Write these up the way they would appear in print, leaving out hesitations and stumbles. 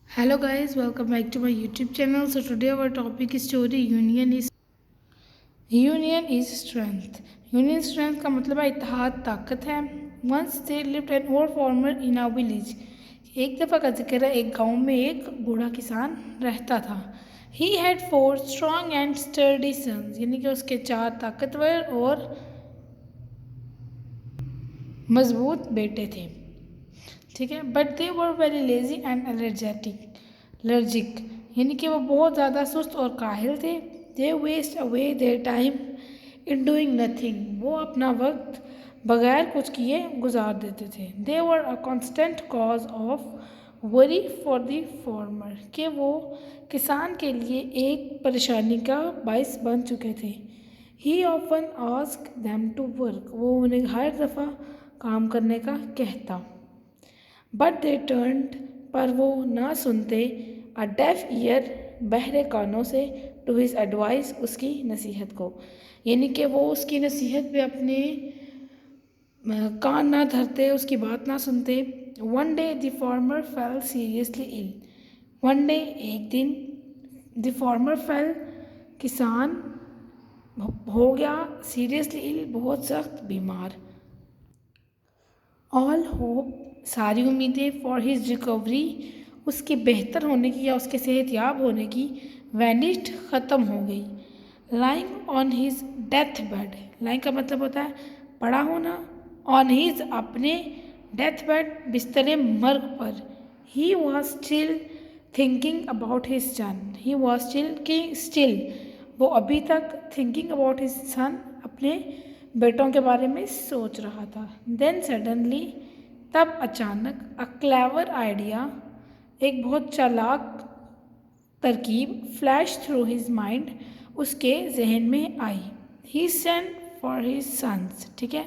Hello guys, welcome back to my YouTube channel. So today our topic is story Union is strength. Union strength का मतलब है इत्तेहाद ताकत है. Once there lived an old farmer in a village. एक दफ़ा का जिक्र है, एक गांव में एक बूढ़ा किसान रहता था. He had 4 strong and sturdy sons, यानी कि उसके 4 ताकतवर और मजबूत बेटे थे. ठीक है. But they were very lazy and allergic, यानी कि वो बहुत ज़्यादा सुस्त और काहिल थे. They waste away their time in doing nothing, वो अपना वक्त बगैर कुछ किए गुजार देते थे. They were a constant cause of worry for the farmer, कि वो किसान के लिए एक परेशानी का बायस बन चुके थे. He often ask them to work, वो उन्हें हर दफ़ा काम करने का कहता. बट दे टर्न्ड, पर वो ना सुनते. अ डेफ ईयर, बहरे कानों से. टू हिज एडवाइस, उसकी नसीहत को, यानी कि वो उसकी नसीहत पे अपने कान ना धरते, उसकी बात ना सुनते. One day the farmer fell seriously ill, one day एक दिन. द फार्मर फेल, किसान हो गया सीरियसली इल, बहुत सख्त बीमार. ऑल होप, सारी उम्मीदें. फॉर हिज रिकवरी, उसके बेहतर होने की या उसके सेहतयाब होने की. वैनिश्ड, ख़त्म हो गई. Lying on his death bed, lying का मतलब होता है पड़ा होना. ऑन हिज, अपने. डेथ बेड, बिस्तरे मर्ग पर. He was still thinking about his son, he was still, वो अभी तक थिंकिंग अबाउट हिज सन, अपने बेटों के बारे में सोच रहा था. देन सडनली, तब अचानक. अ क्लेवर आइडिया, एक बहुत चालाक तरकीब. फ्लैश थ्रू हिज माइंड, उसके जहन में आई. ही सेंट फॉर हिज सन्स, ठीक है,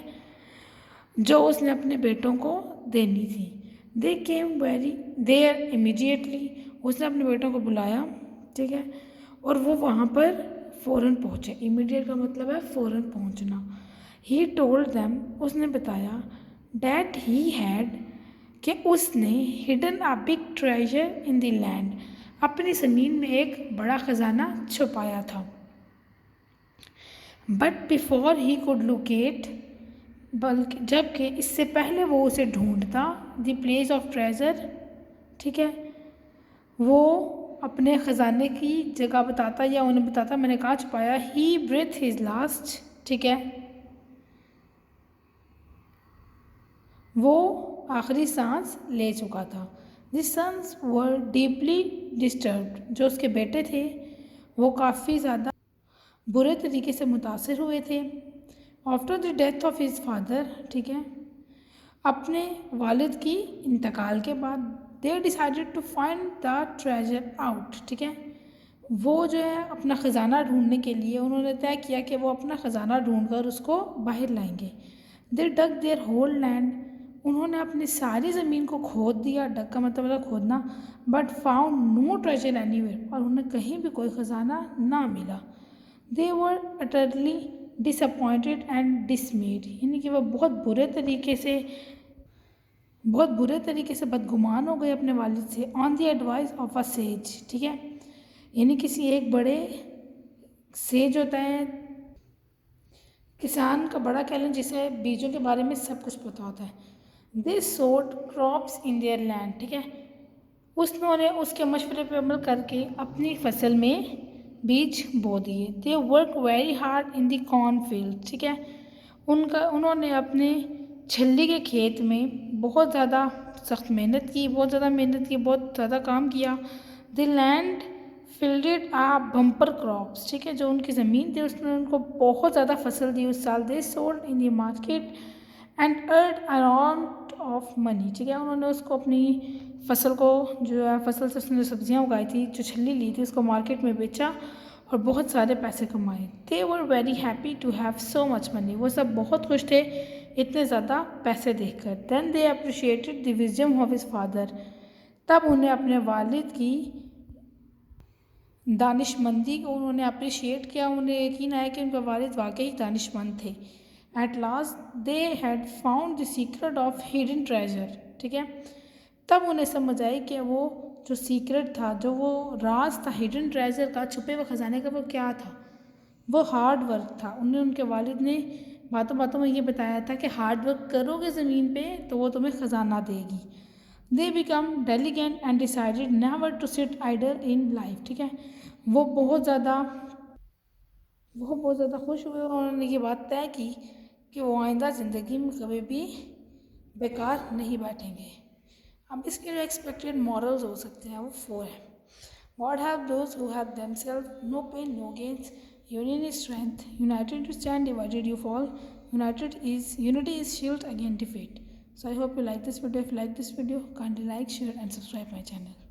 जो उसने अपने बेटों को देनी थी. दे केम वेरी देयर इमीडिएटली, उसने अपने बेटों को बुलाया. ठीक है. और वो वहाँ पर फ़ौरन पहुँचे. इमीडिएट का मतलब है फ़ौरन पहुँचना. ही टोल्ड देम, उसने बताया. डैट ही हैड, कि उसने. Hidden a big treasure in the land, अपनी ज़मीन में एक बड़ा ख़जाना छुपाया था. But before he could locate, बल्कि जबकि इससे पहले वो उसे ढूंढता. द प्लेस ऑफ ट्रेजर, ठीक है, वो अपने ख़जाने की जगह बताता या उन्हें बताता मैंने कहाँ छुपाया. ही ब्रेथ हिज लास्ट, ठीक है, वो आखिरी सांस ले चुका था. This sons were deeply disturbed, जो उसके बेटे थे वो काफ़ी ज़्यादा बुरे तरीके से मुतासिर हुए थे. After the death of his father, ठीक है, अपने वालिद की इंतकाल के बाद. They decided to find the treasure out, ठीक है, वो जो है अपना ख़जाना ढूंढने के लिए उन्होंने तय किया कि वो अपना ख़जाना ढूंढ कर उसको बाहर लाएंगे. दे डग देयर होल लैंड, उन्होंने अपनी सारी ज़मीन को खोद दिया. डग का मतलब है खोदना. But found no treasure anywhere, और उन्हें कहीं भी कोई ख़जाना ना मिला. They were utterly disappointed and dismayed, यानी कि वह बहुत बुरे तरीके से बदगुमान हो गए अपने वालिद से. On the advice of a says, ठीक है, यानी किसी एक बड़े सेज होता है किसान का बड़ा कहलन, जिसे बीजों के बारे में सब कुछ पता होता है. दे सोड क्रॉप्स इन देयर लैंड, ठीक है, उसने उसके मशवरे पर अमल करके अपनी फसल में बीज बो दिए. They work very hard in the corn field, ठीक है, उन्होंने अपने छल्ली के खेत में बहुत ज़्यादा सख्त मेहनत की, बहुत ज़्यादा काम किया. The land yielded a bumper crops, ठीक है, जो उनकी ज़मीन थी उसने उनको बहुत ज़्यादा फसल दी उस साल. They sold in the market and earn around of money, ठीक है, उन्होंने उसको अपनी फसल को जो है फसल से उसने जो सब्जियाँ उगाई थी, जो छल्ली ली थी, उसको मार्केट में बेचा और बहुत सारे पैसे कमाए. They were very happy to have so much money, वो सब बहुत खुश थे इतने ज़्यादा पैसे देखकर. Then they appreciated the wisdom of his father, तब उन्हें अपने वालिद की दानिशमंदी को उन्होंने अप्रिशिएट किया. उन्हें यकीन आया कि उनके वालिद वाकई दानिशमंद थे. At last they had found the secret of hidden treasure, ठीक है, तब उन्हें समझ आई कि वो जो सीक्रेट था, जो वो राज था हिडन ट्रेजर का, छुपे हुए खजाने का, वो क्या था? वो हार्ड वर्क था। उन्हें उनके वालिद ने बातों बातों में ये बताया था कि हार्ड वर्क करोगे ज़मीन पे तो वो तुम्हें ख़जाना देगी। They become diligent and decided never to sit idle in life. ठीक है, वो बहुत ज़्यादा खुश हुए और उन्होंने ये बात तय की कि वो आइंदा ज़िंदगी में कभी भी बेकार नहीं बैठेंगे। अब इसके जो एक्सपेक्टेड मॉरल्स हो सकते हैं वो 4 हैं। God help those who have themselves, no pain, no gains. Union is strength. United you stand, divided you fall. Unity is shield against defeat. So I hope you like this video. If you like this video, kindly like, share and subscribe my channel.